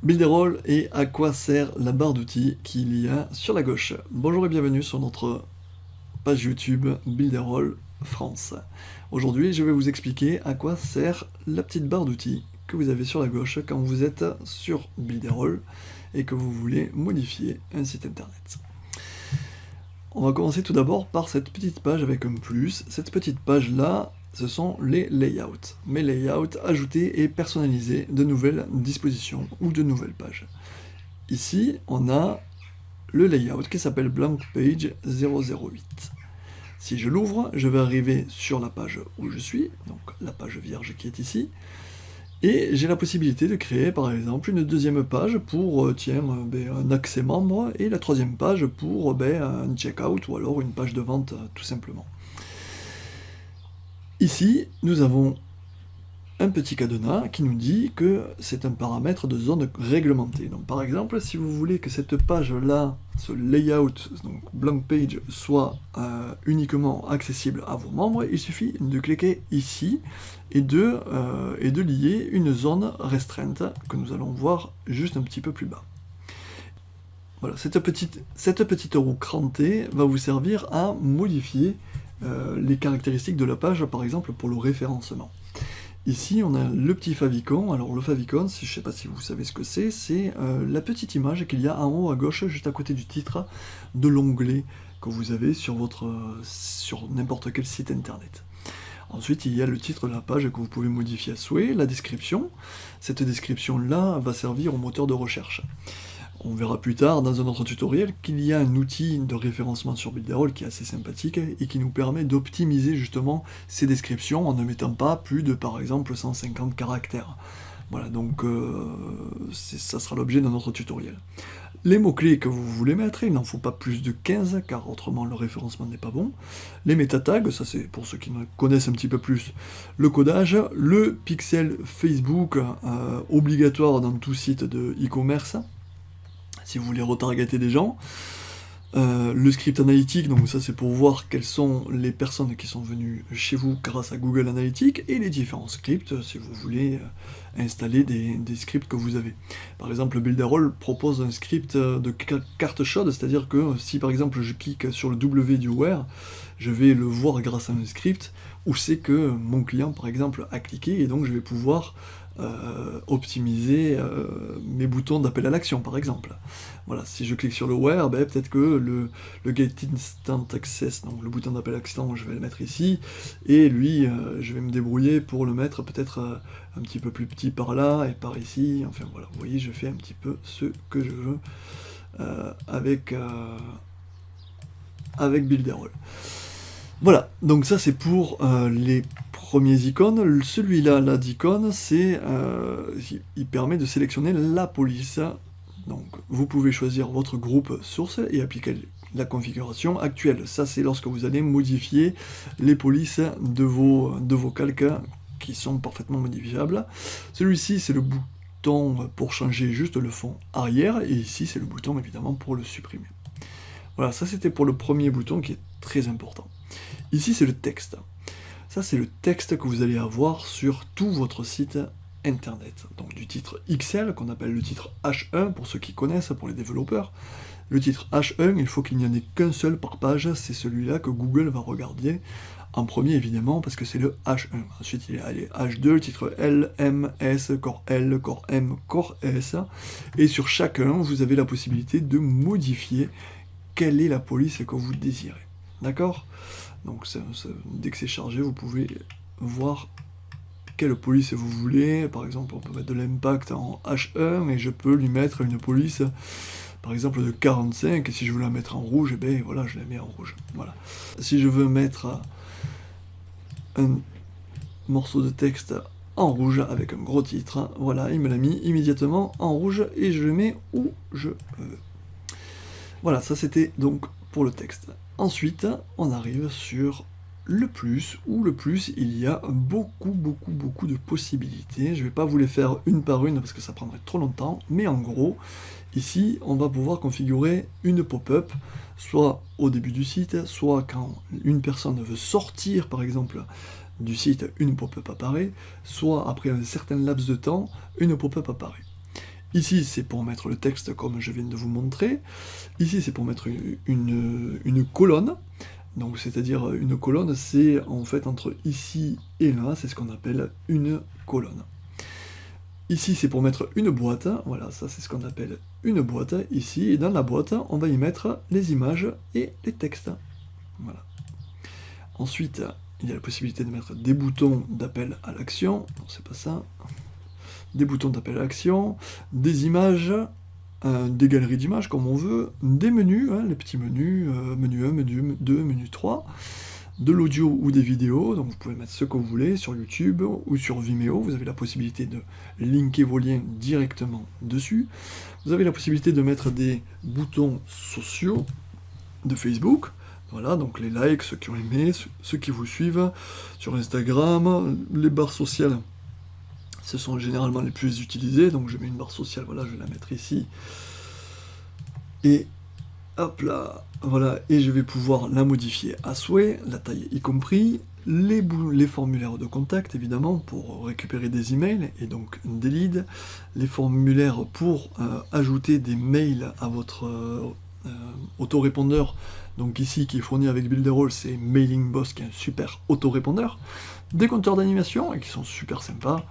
Builderall et à quoi sert la barre d'outils qu'il y a sur la gauche. Bonjour et bienvenue sur notre page YouTube Builderall France. Aujourd'hui, je vais vous expliquer à quoi sert la petite barre d'outils que vous avez sur la gauche quand vous êtes sur Builderall et que vous voulez modifier un site internet. On va commencer tout d'abord par cette petite page avec un plus. Cette petite page-là, ce sont les layouts. Mes layouts ajoutés et personnalisés de nouvelles dispositions ou de nouvelles pages. Ici, on a le layout qui s'appelle Blank Page 008. Si je l'ouvre, je vais arriver sur la page où je suis, donc la page vierge qui est ici, et j'ai la possibilité de créer par exemple une deuxième page pour un accès membre, et la troisième page pour un checkout ou alors une page de vente tout simplement. Ici, nous avons un petit cadenas qui nous dit que c'est un paramètre de zone réglementée. Donc par exemple, si vous voulez que cette page-là, ce layout, donc blank page, soit uniquement accessible à vos membres, il suffit de cliquer ici et de lier une zone restreinte que nous allons voir juste un petit peu plus bas. Voilà, cette petite roue crantée va vous servir à modifier les caractéristiques de la page, par exemple pour le référencement. Ici, on a le petit favicon. Alors le favicon, je ne sais pas si vous savez ce que c'est la petite image qu'il y a en haut à gauche, juste à côté du titre, de l'onglet que vous avez sur n'importe quel site internet. Ensuite, il y a le titre de la page que vous pouvez modifier à souhait, la description. Cette description-là va servir au moteur de recherche. On verra plus tard dans un autre tutoriel qu'il y a un outil de référencement sur Builderall qui est assez sympathique et qui nous permet d'optimiser justement ces descriptions en ne mettant pas plus de par exemple 150 caractères. Voilà, donc ça sera l'objet d'un autre tutoriel. Les mots-clés que vous voulez mettre, il n'en faut pas plus de 15 car autrement le référencement n'est pas bon. Les métatags, ça c'est pour ceux qui ne connaissent un petit peu plus le codage. Le pixel Facebook obligatoire dans tout site de e-commerce, si vous voulez retargeter des gens. Le script analytique, donc ça c'est pour voir quelles sont les personnes qui sont venues chez vous grâce à Google Analytics, et les différents scripts si vous voulez installer des scripts que vous avez. Par exemple, Builderall propose un script de carte chaude, c'est-à-dire que si par exemple je clique sur le W du where, je vais le voir grâce à un script où c'est que mon client par exemple a cliqué, et donc je vais pouvoir optimiser mes boutons d'appel à l'action par exemple. Voilà, si je clique sur le where, peut-être que le get instant access, donc le bouton d'appel à l'action, je vais le mettre ici, et lui, je vais me débrouiller pour le mettre peut-être un petit peu plus petit par là et par ici. Enfin voilà, vous voyez, je fais un petit peu ce que je veux avec Builderall. Voilà, donc ça c'est pour les premiers icônes. Celui-là, là d'icône, il permet de sélectionner la police. Donc vous pouvez choisir votre groupe source et appliquer la configuration actuelle. Ça c'est lorsque vous allez modifier les polices de vos calques qui sont parfaitement modifiables. Celui-ci c'est le bouton pour changer juste le fond arrière, et ici c'est le bouton évidemment pour le supprimer. Voilà, ça c'était pour le premier bouton qui est très important. Ici c'est le texte. Ça c'est le texte que vous allez avoir sur tout votre site internet. Donc du titre XL qu'on appelle le titre H1 pour ceux qui connaissent, pour les développeurs. Le titre H1, il faut qu'il n'y en ait qu'un seul par page, c'est celui-là que Google va regarder en premier évidemment parce que c'est le H1. Ensuite il y a les H2, le titre L, M, S, corps L, corps M, corps S. Et sur chacun, vous avez la possibilité de modifier quelle est la police que vous désirez. D'accord ? Donc dès que c'est chargé, vous pouvez voir quelle police vous voulez. Par exemple, on peut mettre de l'impact en H1 et je peux lui mettre une police, par exemple de 45, et si je veux la mettre en rouge, voilà, je la mets en rouge. Voilà. Si je veux mettre un morceau de texte en rouge avec un gros titre, voilà, il me l'a mis immédiatement en rouge et je le mets où je veux. Voilà, ça c'était donc pour le texte. Ensuite, on arrive sur le plus, où le plus, il y a beaucoup de possibilités. Je ne vais pas vous les faire une par une parce que ça prendrait trop longtemps, mais en gros, ici, on va pouvoir configurer une pop-up, soit au début du site, soit quand une personne veut sortir, par exemple, du site, une pop-up apparaît, soit après un certain laps de temps, une pop-up apparaît. Ici, c'est pour mettre le texte comme je viens de vous montrer. Ici, c'est pour mettre une colonne. Donc, c'est-à-dire une colonne, c'est en fait entre ici et là, c'est ce qu'on appelle une colonne. Ici, c'est pour mettre une boîte. Voilà, ça, c'est ce qu'on appelle une boîte. Ici, et dans la boîte, on va y mettre les images et les textes. Voilà. Ensuite, il y a la possibilité de mettre des boutons d'appel à l'action. Non, c'est pas ça. Des boutons d'appel à l'action, des images, des galeries d'images comme on veut, des menus, les petits menus, menu 1, menu 2, menu 3, de l'audio ou des vidéos, donc vous pouvez mettre ce que vous voulez sur YouTube ou sur Vimeo, vous avez la possibilité de linker vos liens directement dessus. Vous avez la possibilité de mettre des boutons sociaux de Facebook, voilà, donc les likes, ceux qui ont aimé, ceux qui vous suivent, sur Instagram, les barres sociales. Ce sont généralement les plus utilisés, donc je mets une barre sociale, voilà, je vais la mettre ici. Et hop là, voilà, et je vais pouvoir la modifier à souhait, la taille y compris, les formulaires de contact évidemment pour récupérer des emails et donc des leads, les formulaires pour ajouter des mails à votre autorépondeur, donc ici qui est fourni avec Builderall, c'est Mailing Boss qui est un super autorépondeur, des compteurs d'animation et qui sont super sympas.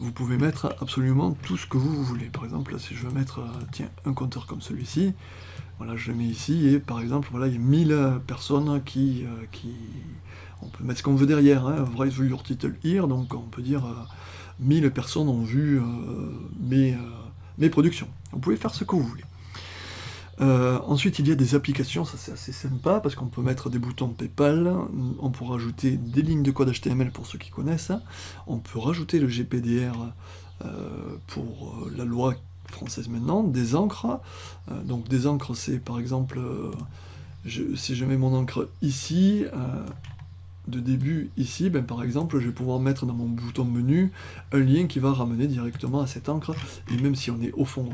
Vous pouvez mettre absolument tout ce que vous voulez. Par exemple, là, si je veux mettre tiens, un compteur comme celui-ci, voilà, je le mets ici, et par exemple, voilà, il y a 1000 personnes qui... On peut mettre ce qu'on veut derrière, Write your title here, donc on peut dire 1000 personnes ont vu mes productions. Vous pouvez faire ce que vous voulez. Ensuite, il y a des applications, ça c'est assez sympa, parce qu'on peut mettre des boutons PayPal, on peut rajouter des lignes de code HTML pour ceux qui connaissent, on peut rajouter le GPDR pour la loi française maintenant, des encres, donc des encres c'est par exemple, si je mets mon encre ici, de début ici, ben, par exemple, je vais pouvoir mettre dans mon bouton menu un lien qui va ramener directement à cette encre, et même si on est au fond,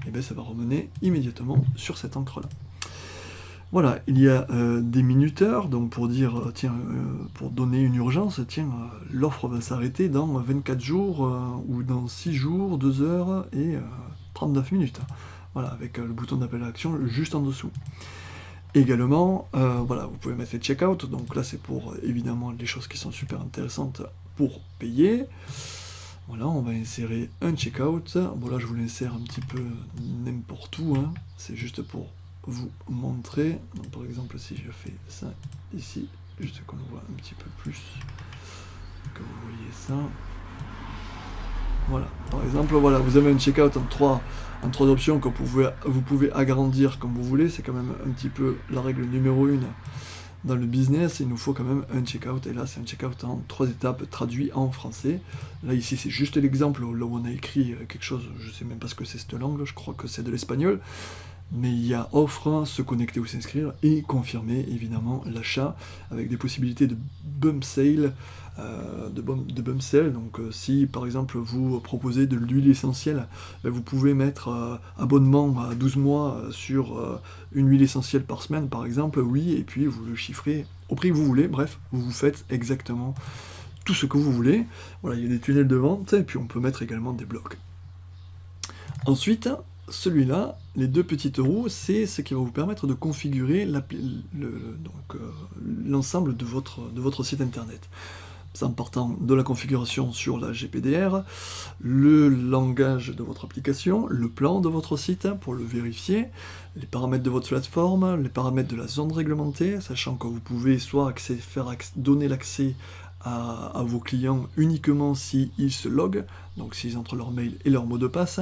et ben, ça va ramener immédiatement sur cette encre-là. Voilà, il y a des minuteurs, donc pour dire, tiens, pour donner une urgence, tiens, l'offre va s'arrêter dans 24 jours, ou dans 6 jours, 2 heures et 39 minutes. Voilà, avec le bouton d'appel à l'action juste en dessous. Également, voilà, vous pouvez mettre les checkout, donc là c'est pour évidemment les choses qui sont super intéressantes pour payer. Voilà, on va insérer un checkout. Bon là je vous l'insère un petit peu n'importe où, c'est juste pour vous montrer. Donc, par exemple si je fais ça ici, juste qu'on le voit un petit peu plus, que vous voyez ça. Voilà, par exemple, voilà, vous avez un checkout en trois options que vous pouvez agrandir comme vous voulez, c'est quand même un petit peu la règle numéro 1 dans le business, il nous faut quand même un checkout, et là c'est un checkout en 3 étapes traduit en français. Là ici c'est juste l'exemple, là où on a écrit quelque chose, je sais même pas ce que c'est cette langue, je crois que c'est de l'espagnol, mais il y a offre, se connecter ou s'inscrire, et confirmer évidemment l'achat, avec des possibilités de bump sale, donc si par exemple vous proposez de l'huile essentielle, ben, vous pouvez mettre abonnement à 12 mois sur une huile essentielle par semaine par exemple, oui, et puis vous le chiffrez au prix que vous voulez, bref, vous faites exactement tout ce que vous voulez. Voilà, il y a des tunnels de vente, et puis on peut mettre également des blocs. Ensuite, celui-là, les deux petites roues, c'est ce qui va vous permettre de configurer l'ensemble de votre site internet. En partant de la configuration sur la GPDR, le langage de votre application, le plan de votre site pour le vérifier, les paramètres de votre plateforme, les paramètres de la zone réglementée, sachant que vous pouvez soit donner l'accès à vos clients uniquement s'ils se loguent, donc s'ils entrent leur mail et leur mot de passe,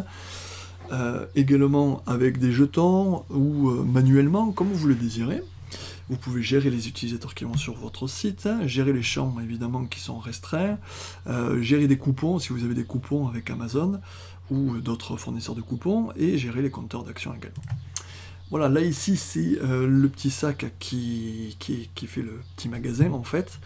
également avec des jetons ou manuellement, comme vous le désirez. Vous pouvez gérer les utilisateurs qui vont sur votre site, gérer les champs évidemment qui sont restreints, gérer des coupons si vous avez des coupons avec Amazon ou d'autres fournisseurs de coupons, et gérer les compteurs d'action également. Voilà, là ici c'est le petit sac qui fait le petit magasin en fait.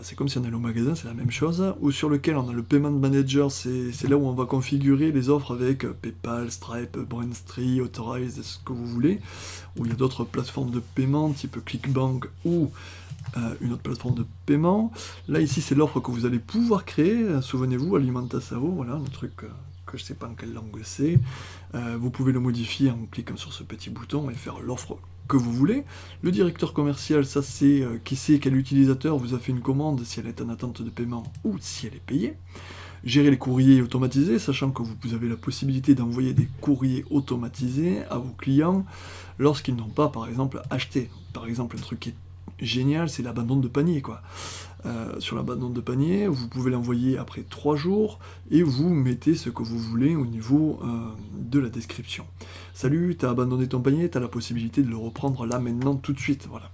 C'est comme si on allait au magasin, c'est la même chose, ou sur lequel on a le Payment Manager, c'est là où on va configurer les offres avec PayPal, Stripe, Braintree, Authorize, ce que vous voulez, où il y a d'autres plateformes de paiement, type Clickbank ou une autre plateforme de paiement. Là ici c'est l'offre que vous allez pouvoir créer, souvenez-vous, Alimenta Sao, voilà, le truc que je sais pas en quelle langue c'est. Vous pouvez le modifier en cliquant sur ce petit bouton et faire l'offre que vous voulez. Le directeur commercial, ça c'est qui sait quel utilisateur vous a fait une commande, si elle est en attente de paiement ou si elle est payée. Gérer les courriers automatisés, sachant que vous avez la possibilité d'envoyer des courriers automatisés à vos clients lorsqu'ils n'ont pas, par exemple, acheté. Par exemple, un truc qui est génial, c'est l'abandon de panier, quoi. Sur l'abandon de panier, vous pouvez l'envoyer après 3 jours et vous mettez ce que vous voulez au niveau de la description. Salut, t'as abandonné ton panier, t'as la possibilité de le reprendre là, maintenant, tout de suite. Voilà.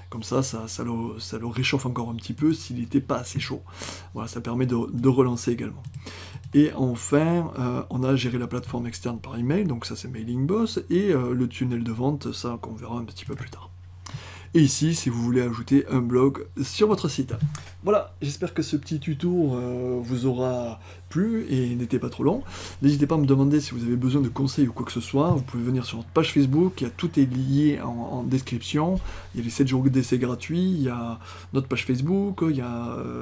Comme ça le réchauffe encore un petit peu s'il n'était pas assez chaud. Voilà, ça permet de relancer également. Et enfin, on a géré la plateforme externe par email, donc ça c'est Mailing Boss, et le tunnel de vente, ça qu'on verra un petit peu plus tard. Et ici, si vous voulez ajouter un blog sur votre site. Voilà, j'espère que ce petit tuto vous aura plu et n'était pas trop long. N'hésitez pas à me demander si vous avez besoin de conseils ou quoi que ce soit. Vous pouvez venir sur notre page Facebook, tout est lié en description. Il y a les 7 jours d'essai gratuits, il y a notre page Facebook,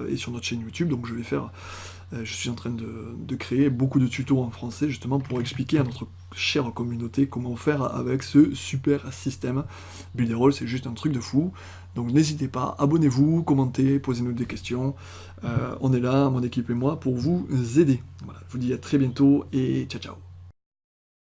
et sur notre chaîne YouTube, donc je suis en train de créer beaucoup de tutos en français justement pour expliquer à notre chère communauté comment faire avec ce super système. Builderall, c'est juste un truc de fou. Donc n'hésitez pas, abonnez-vous, commentez, posez-nous des questions. On est là, mon équipe et moi, pour vous aider. Voilà, je vous dis à très bientôt et ciao ciao.